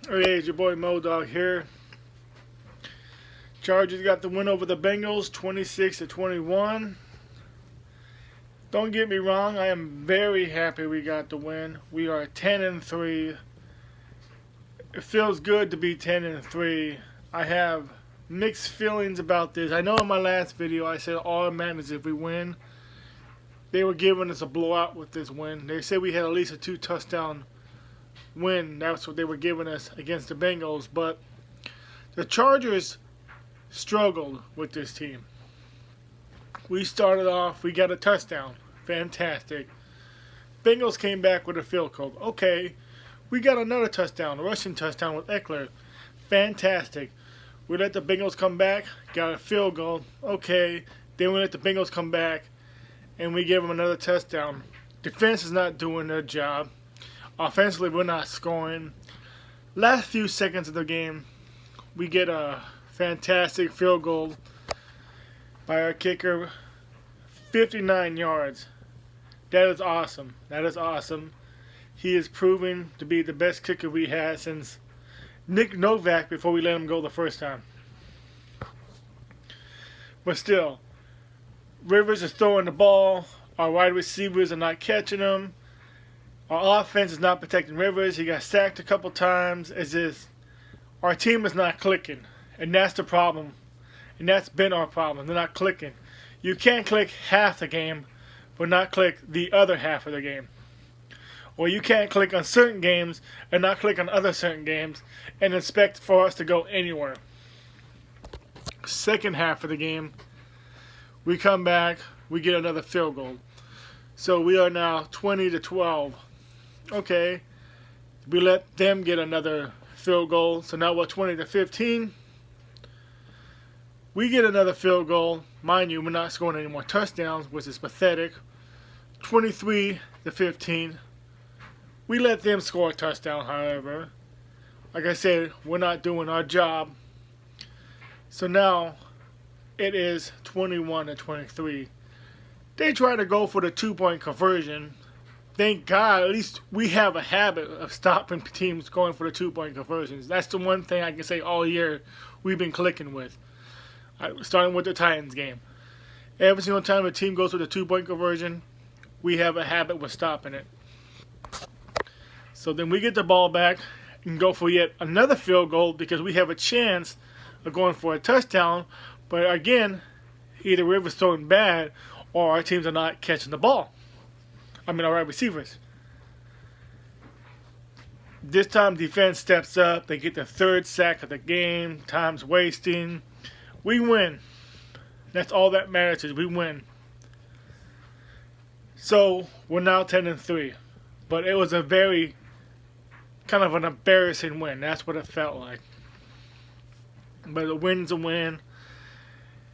Hey, it's your boy Modog here. Chargers got the win over the Bengals, 26-21. Don't get me wrong, I am very happy we got the win. We are 10-3. It feels good to be 10-3. I have mixed feelings about this. I know in my last video I said all that matters if we win. They were giving us a blowout with this win. They said we had at least a 2-touchdown win. That's what they were giving us against the Bengals. But the Chargers struggled with this team. We started off, we got a touchdown. Fantastic. Bengals came back with a field goal. Okay, we got another touchdown, a rushing touchdown with Eckler. Fantastic. We let the Bengals come back, got a field goal. Okay, then we let the Bengals come back, and we give them another touchdown. Defense is not doing their job. Offensively, we're not scoring. Last few seconds of the game, we get a fantastic field goal by our kicker, 59 yards. That is awesome. That is awesome. He is proving to be the best kicker we had since Nick Novak before we let him go the first time. But still, Rivers is throwing the ball. Our wide receivers are not catching him. Our offense is not protecting Rivers. He got sacked a couple times. It's just our team is not clicking. And that's the problem. And that's been our problem. They're not clicking. You can't click half the game, but not click the other half of the game. Or you can't click on certain games and not click on other certain games and expect for us to go anywhere. Second half of the game, we come back, we get another field goal. So we are now 20-12. Okay, we let them get another field goal. So now we're 20-15. We get another field goal. Mind you, we're not scoring any more touchdowns, which is pathetic. 23-15. We let them score a touchdown, however. Like I said, we're not doing our job. So now it is 21-23. They try to go for the 2-point conversion. Thank God, at least we have a habit of stopping teams going for the 2-point conversions. That's the one thing I can say all year we've been clicking with. Starting with the Titans game. Every single time a team goes for the 2-point conversion, we have a habit with stopping it. So then we get the ball back and go for yet another field goal because we have a chance of going for a touchdown. But again, either Rivers throwing bad or our teams are not catching the ball. Our wide receivers. This time defense steps up. They get the third sack of the game. Time's wasting. We win. That's all that matters is we win. So we're now 10-3. But it was a very kind of an embarrassing win. That's what it felt like. But a win's a win.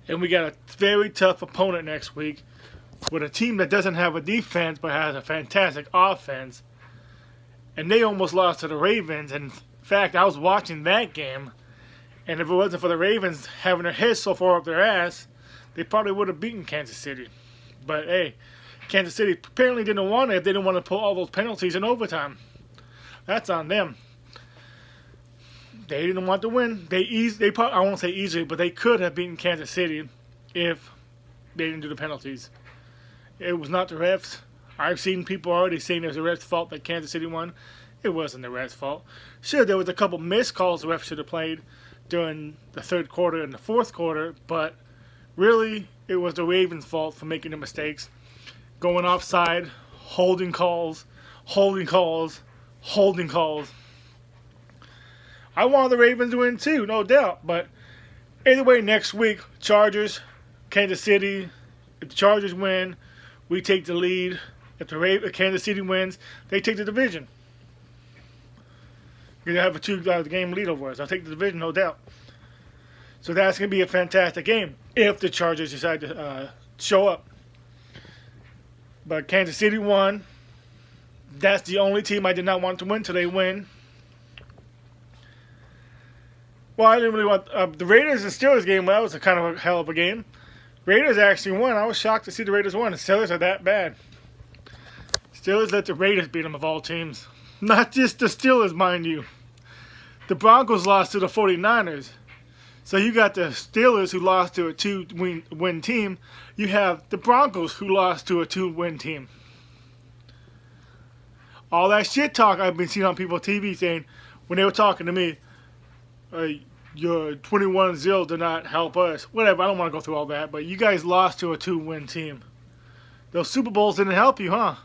And we got a very tough opponent next week with a team that doesn't have a defense but has a fantastic offense. And they almost lost to the Ravens. And in fact, I was watching that game. And if it wasn't for the Ravens having their heads so far up their ass, they probably would have beaten Kansas City. But hey, Kansas City apparently didn't want it if they didn't want to pull all those penalties in overtime. That's on them. They didn't want to win. I won't say easily, but they could have beaten Kansas City if they didn't do the penalties. It was not the refs. I've seen people already saying it was the refs' fault that Kansas City won. It wasn't the refs' fault. Sure, there was a couple missed calls the refs should have played during the third quarter and the fourth quarter, but really, it was the Ravens' fault for making the mistakes. Going offside, holding calls. I wanted the Ravens to win too, no doubt. But either way, next week, Chargers, Kansas City. If the Chargers win, we take the lead. If Kansas City wins, they take the division. They have a 2-game lead over us. I'll take the division, no doubt. So that's going to be a fantastic game if the Chargers decide to show up. But Kansas City won. That's the only team I did not want to win till they win. Well, I didn't really want the Raiders and Steelers game. Well, that was a kind of a hell of a game. Raiders actually won. I was shocked to see the Raiders win. The Steelers are that bad. Steelers let the Raiders beat them of all teams. Not just the Steelers, mind you. The Broncos lost to the 49ers. So you got the Steelers who lost to a 2-win team. You have the Broncos who lost to a 2-win team. All that shit talk I've been seeing on people's TV saying when they were talking to me, your 21-0 did not help us. Whatever, I don't want to go through all that, but you guys lost to a 2-win team. Those Super Bowls didn't help you, huh?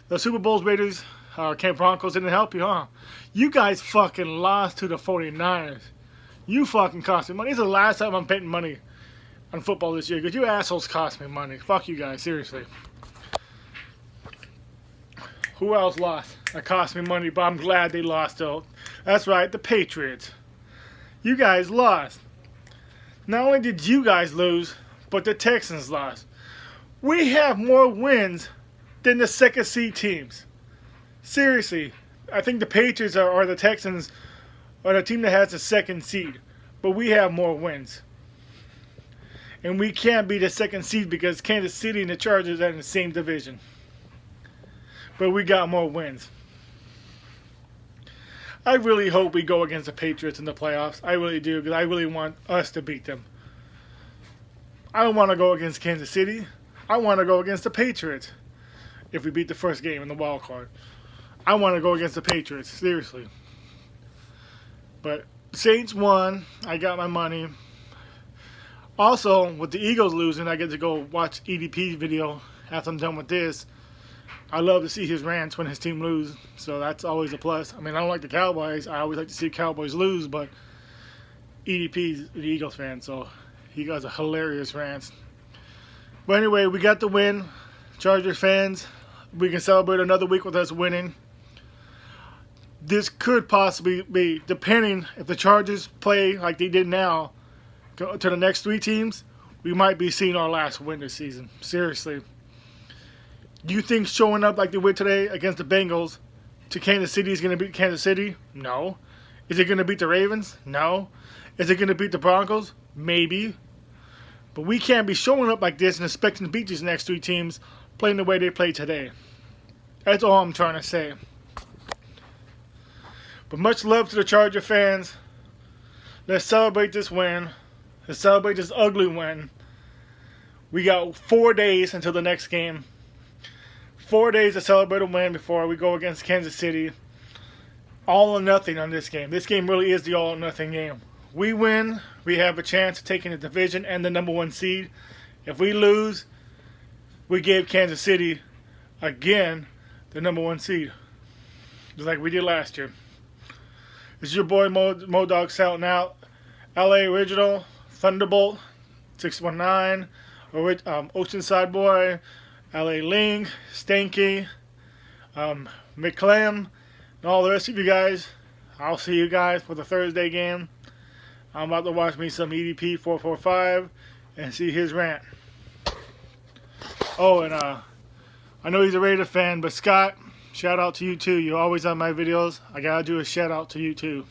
Those Super Bowls Raiders, Broncos didn't help you, huh? You guys fucking lost to the 49ers. You fucking cost me money. This is the last time I'm betting money on football this year because you assholes cost me money. Fuck you guys, seriously. Who else lost? That cost me money, but I'm glad they lost though. That's right, the Patriots. You guys lost. Not only did you guys lose, but the Texans lost. We have more wins than the second seed teams. Seriously, I think the Patriots or the Texans are the team that has the second seed, but we have more wins. And we can't be the second seed because Kansas City and the Chargers are in the same division. But we got more wins. I really hope we go against the Patriots in the playoffs. I really do, because I really want us to beat them. I don't want to go against Kansas City. I want to go against the Patriots if we beat the first game in the wild card. I want to go against the Patriots, seriously. But Saints won. I got my money. Also, with the Eagles losing, I get to go watch EDP's video after I'm done with this. I love to see his rants when his team lose, so that's always a plus. I mean, I don't like the Cowboys. I always like to see Cowboys lose, but EDP's the Eagles fan, so he does a hilarious rants. But anyway, we got the win. Chargers fans, we can celebrate another week with us winning. This could possibly be, depending if the Chargers play like they did now, go to the next 3 teams, we might be seeing our last win this season. Seriously. Do you think showing up like they would today against the Bengals to Kansas City is going to beat Kansas City? No. Is it going to beat the Ravens? No. Is it going to beat the Broncos? Maybe. But we can't be showing up like this and expecting to beat these next 3 teams playing the way they play today. That's all I'm trying to say. But much love to the Charger fans. Let's celebrate this win. Let's celebrate this ugly win. We got 4 days until the next game. 4 days to celebrate a win before we go against Kansas City. All or nothing on this game. This game really is the all or nothing game. We win, we have a chance of taking the division and the number 1 seed. If we lose, we give Kansas City, again, the number 1 seed. Just like we did last year. This is your boy Modog shouting out. LA Original, Thunderbolt, 619, Oceanside Boy, LA Link, Stanky, McClem, and all the rest of you guys. I'll see you guys for the Thursday game. I'm about to watch me some EDP 445 and see his rant. Oh, and I know he's a Raider fan, but Scott, shout out to you too. You're always on my videos. I gotta do a shout out to you too.